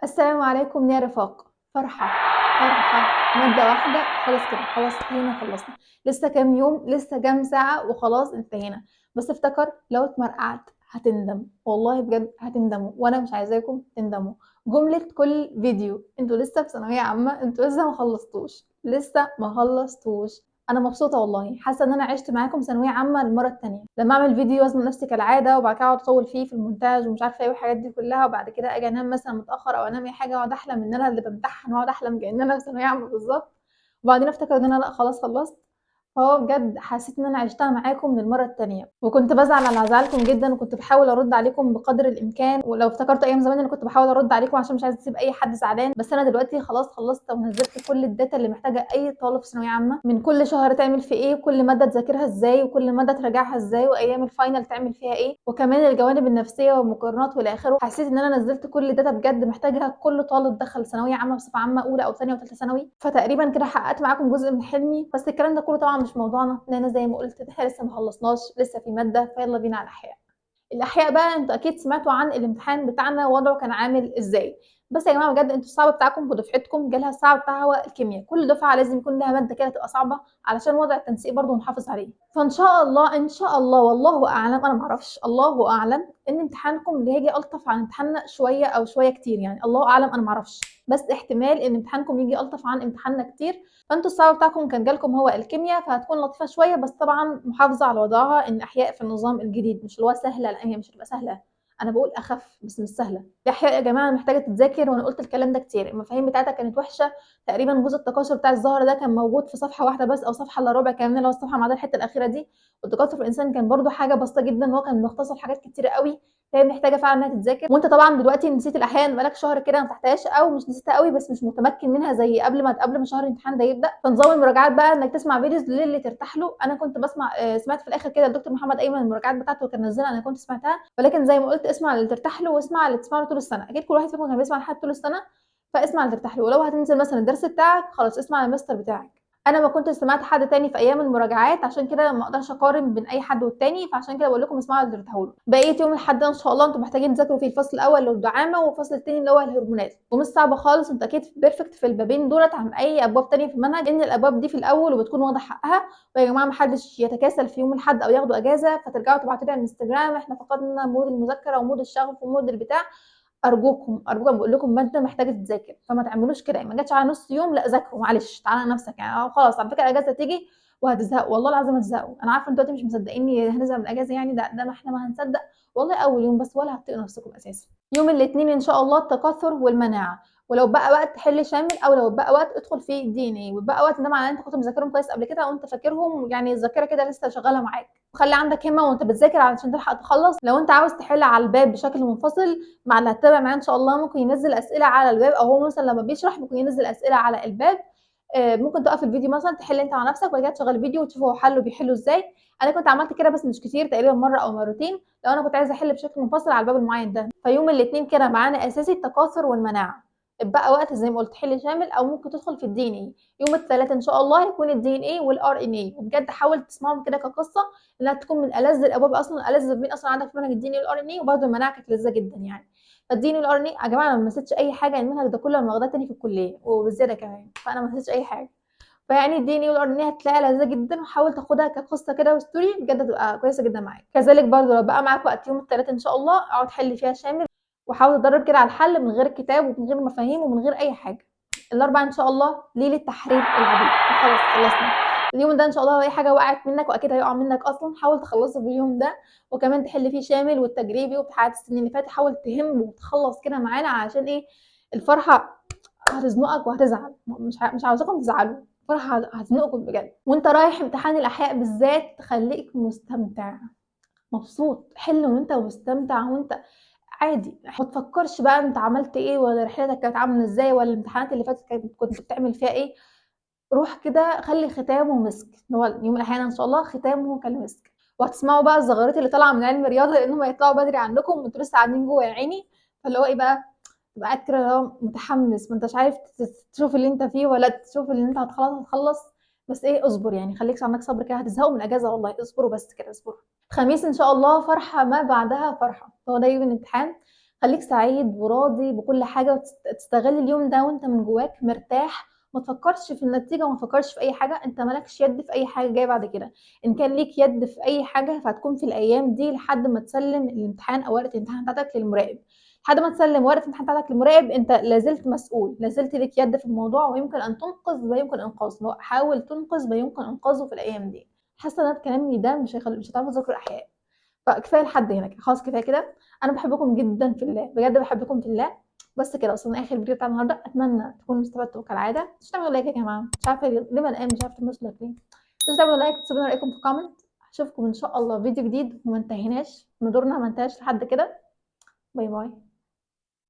السلام عليكم يا رفاق. فرحة فرحة مادة واحدة. خلاص كده، خلاص انتهينا خلصنا. لسه كام يوم، لسه كام ساعة وخلاص انتهينا. بس افتكر لو اتمرقعت هتندم، والله بجد هتندموا، وانا مش عايزاكم تندموا. جملة كل فيديو: انتوا لسه في ثانوية عامة، انتوا لسه ما خلصتوش، لسه ما خلصتوش. انا مبسوطه والله، حاسه ان انا عشت معاكم ثانويه عامه المره التانية. لما اعمل فيديو وزن نفسي كالعاده، وبعد كده اقعد اطول فيه في المونتاج ومش عارفه ايه والحاجات دي كلها، وبعد كده اجي انام مثلا متاخر او انام اي حاجه واقعد احلم ان انا اللي بمتحن، واقعد احلم كأن انا في ثانويه عامه بالظبط، وبعدين افتكر ان انا لا خلاص خلصت. فهو بجد حسيت ان انا عشتها معاكم من المره التانية، وكنت بزعل على زعلكم جدا، وكنت بحاول ارد عليكم بقدر الامكان. ولو افتكرت ايام زمان انا كنت بحاول ارد عليكم عشان مش عايزه اسيب اي حد زعلان. بس انا دلوقتي خلاص خلصت ونزلت كل الداتا اللي محتاجه اي طالب في ثانويه عامه، من كل شهر تعمل في ايه، وكل ماده تذاكرها ازاي، وكل ماده تراجعها ازاي، وايام الفاينل تعمل فيها ايه، وكمان الجوانب النفسيه والمقارنات والى اخره. حسيت ان انا نزلت كل الداتا بجد محتاجها كل طالب دخل ثانويه عامه بصفه عامه، اولى او ثانيه وثالثه ثانوي. فتقريبا كده حققت معاكم جزء من حلمي. بس الكلام ده كله طبعا مش موضوعنا، لان زي ما قلت احنا لسه ما خلصناش، لسه في ماده، فيلا بينا على الاحياء. الاحياء بقى، انتوا اكيد سمعتوا عن الامتحان بتاعنا وضعه كان عامل ازاي. بس يا جماعه بجد، انتوا الصعب بتاعكم ودفعتكم جالها الصعب بتاعها هو الكيمياء. كل دفعه لازم يكون لها ماده كده تبقى صعبه، علشان وضع التنسيق برضه نحافظ عليه. فان شاء الله ان شاء الله، والله اعلم، انا معرفش، الله اعلم ان امتحانكم اللي هيجي الطف عن امتحاننا شويه او شويه كتير، يعني الله اعلم، انا معرفش. بس احتمال ان امتحانكم يجي الطف عن امتحاننا كتير. فانتوا الصعب بتاعكم كان جالكم هو الكيمياء، فهتكون لطيفه شويه، بس طبعا محافظه على وضعها، ان احياء في النظام الجديد مش اللي هو سهله، لا هي مش هتبقى سهله. انا بقول اخف بس مش سهله. الاحياء يا جماعه محتاجه تتذاكر، وانا قلت الكلام ده كتير. المفاهيم بتاعتها كانت وحشه. تقريبا جزء التكاثر بتاع الزهره ده كان موجود في صفحه واحده بس، او صفحه الا ربع كمان، اللي هو الصفحه ما عدا الحته الاخيره دي. والتكاثر في الانسان كان برده حاجه بسيطه جدا، وهو كان مختصر حاجات كتيره قوي. فهي محتاجه فعلا انها تتذاكر. وانت طبعا دلوقتي نسيت الاحياء بقالك شهر كده ما فتحتهاش، او مش نسيتها قوي بس مش متمكن منها زي قبل ما شهر الامتحان ده يبدا. فنظام المراجعات بقى انك تسمع فيديوز للي ترتاح له. انا كنت بسمع، سمعت في الاخر كده الدكتور محمد ايمن المراجعات بتاعته كان نزلها، انا كنت سمعتها. ولكن زي ما قلت، اسمع اللي ترتاح له، واسمع اللي تسمع له طول السنه. اكيد كل واحد فيكم كان بيسمع لحد طول السنه، فاسمع اللي ترتاح له. ولو هتنزل مثلا الدرس بتاعك، خلاص اسمع المستر بتاعك. انا ما كنتش سمعت حد تاني في ايام المراجعات، عشان كده ما اقدرش اقارن بين اي حد والتاني، فعشان كده بقول لكم اسمعوا اللي ترتاحوا له. بقيه يوم الاحد ان شاء الله انتم محتاجين تذاكروا فيه الفصل الاول اللي هو الدعامه، والفصل الثاني اللي هو الهرمونات، ومش صعبه خالص. انتوا اكيد بيرفكت في البابين دولت عن اي ابواب تانية في المنهج، ان الابواب دي في الاول وبتكون واضح حقها. ويا جماعه ما حدش يتكاسل في يوم الاحد او ياخدوا اجازه فترجعوا تبعتوا لي على الانستجرام احنا فقدنا مود المذاكره ومود الشغف ومود البتاع. ارجوكم ارجوكم بقول لكم ماده محتاجه تتذاكر، فما تعملوش كده. ما جاتش على نص يوم لا ذاكروا، معلش تعالى على نفسك يعني. خلاص على فكره الاجازه تيجي وهتزهقوا، والله العظيم هتزهقوا. انا عارفه انتوا دلوقتي مش مصدقيني هنزهق من الاجازه، يعني ده ما احنا ما هنصدق. والله اول يوم بس، ولا هتطيقوا نفسكم اساسا. يوم الاثنين ان شاء الله التكاثر والمناعه. ولو بقى وقت حل شامل، او لو بقى وقت ادخل في الدي ان اي. وبقى وقت ده معناه انت كنت مذاكرهم كويس قبل كده، وانت فاكرهم، يعني الذاكره كده لسه شغاله معاك. وخلي عندك همه وانت بتذاكر علشان تلحق تخلص. لو انت عاوز تحل على الباب بشكل منفصل مع اللي هتتابع معاه ان شاء الله، ممكن ينزل اسئله على الباب، او هو مثلا لما بيشرح ممكن ينزل اسئله على الباب. ممكن توقف الفيديو مثلا تحل انت مع نفسك، وبعد كده تشغل الفيديو وتشوف هو حله بيحله ازاي. انا كنت عملت كده بس مش كتير، تقريبا مره او مرتين، لو انا كنت عايزه احل بشكل منفصل على الباب المعين ده. فيوم الاثنين كده معانا اساسي التكاثر والمناعه. بقى وقت زي ما قلت حل شامل، او ممكن تدخل في الدي ان اي. يوم الثلاث ان شاء الله هيكون الدي ان اي والار ان اي. وبجد حاول تسمعهم كده كقصه، انها تكون من الذ الابواب اصلا، الذ مين اصلا عندك في منهج الدي ان اي والار ان اي. وبرده المناعه كانت لذيذه جدا يعني. فالدين والار ان اي يا جماعه، انا ما نسيتش اي حاجه، المنهج ده كله انا واخداه تاني في الكليه وبالزياده كمان، فانا ما نسيتش اي حاجه. فيعني الدي ان والار ان اي هتلاقيها لذيذه جدا، وحاول تاخدها كقصه كده وستوري، بجد هتبقى كويسه جدا معاك. كذلك برضه لو بقى معاك وقت يوم الثلاث ان شاء الله، اقعد حل فيها شامل، وحاول تدرب كده على الحل من غير كتاب ومن غير مفاهيم ومن غير اي حاجه. الاربع ان شاء الله ليله تحرير العبيد، وخلاص خلصنا. اليوم ده ان شاء الله لو اي حاجه وقعت منك، واكيد هيقع منك اصلا، حاول تخلصه في اليوم ده. وكمان تحل فيه شامل والتجريبي وبتاعت السنين اللي فاتت، حاول تهم وتخلص كده معانا، علشان ايه؟ الفرحه هتزنقك وهتزعل. مش عاوزاكم تزعلوا. فرحه هتزنقكم بجد. وانت رايح امتحان الاحياء بالذات، تخليك مستمتع مبسوط. حل وانت مستمتع، وانت عادي. ما تفكرش بقى انت عملت ايه، ولا رحلتك كانت عامله ازاي، ولا الامتحانات اللي فاتت كنت بتعمل فيها ايه. روح كده خلي ختامه مسك، هو يوم الاحياء ان شاء الله ختامه كالمسك. وهتسمعوا بقى الزغارات اللي طالعه من علم الرياضه، لانهم هيطلعوا بدري عنكم وانتوا لسه قاعدين جوه يا عيني. فاللي هو ايه بقى، تبقى قاعد كده اللي هو متحمس، ما انتش عارف تشوف اللي انت فيه، ولا تشوف اللي انت هتخلص. بس ايه، اصبر يعني، خليك عندك صبر كده، هتزهقوا من الاجازه والله. اصبروا بس كده، اصبروا. الخميس ان شاء الله فرحه ما بعدها فرحه، هو ده يوم الامتحان. خليك سعيد وراضي بكل حاجة، وتستغل اليوم ده وانت من جواك مرتاح. ما تفكرش في النتيجة وما تفكرش في اي حاجة، انت مالكش يد في اي حاجة جاية بعد كده. ان كان ليك يد في اي حاجة فهتكون في الايام دي لحد ما تسلم الامتحان او ورقة الامتحان بتاعتك للمراقب. لحد ما تسلم ورقة الامتحان بتاعتك للمراقب انت لازلت مسؤول، لازلت ليك يد في الموضوع، ويمكن ان تنقذ ما يمكن انقاذه. حاول تنقذ ما يمكن انقاذه في الايام دي. حاسة ان كلامي ده مش هتعرفوا تذاكروا احياء. فكفايه لحد هنا كده. خلاص كفايه كده. انا بحبكم جدا في الله، بجد بحبكم في الله. بس كده وصلنا اخر فيديو بتاع النهارده. اتمنى تكونوا استفدتوا كالعاده. مش تعملوا لايك يا جماعه، مش عارفه ليه ما الان مش عارفه تعملوا لايك ليه. مش تعملوا لايك، تسيبوا لنا رايكم في كومنت. اشوفكم ان شاء الله فيديو جديد. وما انتهيناش من دورنا، ما انتهاش لحد كده. باي باي.